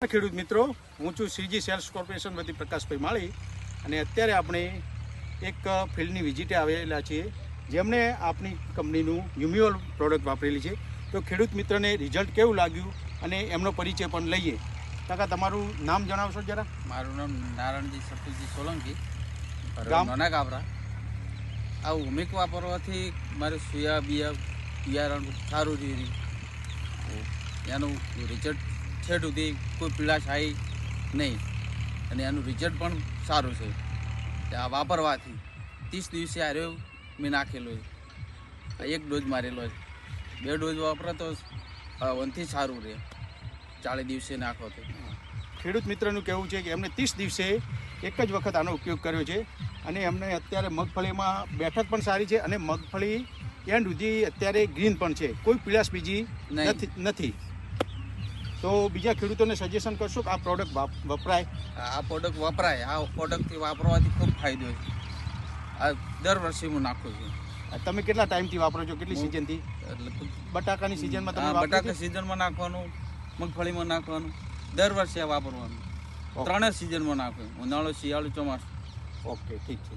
ખેડૂત મિત્રો, હું છું સીજી સેલ્સ કોર્પોરેશન વતી પ્રકાશભાઈ માળી અને અત્યારે આપણે એક ફિલ્ડની વિઝિટે આવેલા છીએ જેમણે આપણી કંપનીનું યુમ્યુઅલ પ્રોડક્ટ વાપરેલી છે. તો ખેડૂત મિત્રને રિઝલ્ટ કેવું લાગ્યું અને એમનો પરિચય પણ લઈએ. કાકા, તમારું નામ જણાવશો જરા? મારું નામ નારાયણજી સતુજી સોલંકી, ગામ? નાના ગાબરા. આ ઉમિક વાપરવાથી મારે સુયા બિયારણ સારું રહ્યું, એનું રિઝલ્ટ છેટ સુધી કોઈ પીળાશ આવી નહીં અને એનું રિઝલ્ટ પણ સારું છે. આ વાપરવાથી 30 દિવસે આર્યો મેં નાખેલો છે. એક ડોઝ મારેલો છે, 2 ડોઝ વાપરો તો વનથી સારું રહે. 40 દિવસે નાખો તો. ખેડૂત મિત્રનું કહેવું છે કે એમને 30 દિવસે એક જ વખત આનો ઉપયોગ કર્યો છે અને એમને અત્યારે મગફળીમાં બેઠક પણ સારી છે અને મગફળી એન્ડ સુધી અત્યારે ગ્રીન પણ છે, કોઈ પીળાશ બીજી નથી. તો બીજા ખેડૂતોને સજેશન કરશો કે આ પ્રોડક્ટ વપરાય? આ પ્રોડક્ટ વપરાય. આ પ્રોડક્ટથી વાપરવાથી ખૂબ ફાયદો છે. આ દર વર્ષે હું નાખું છું. તમે કેટલા ટાઈમથી વાપરો છો? કેટલી સિઝનથી? બટાકાની સિઝનમાં તમે બટાકા સિઝનમાં નાખવાનું, મગફળીમાં નાખવાનું, દર વર્ષે વાપરવાનું. 3 સિઝનમાં નાખવું: ઉનાળો, શિયાળો, ચોમાસું. ઓકે, ઠીક છે.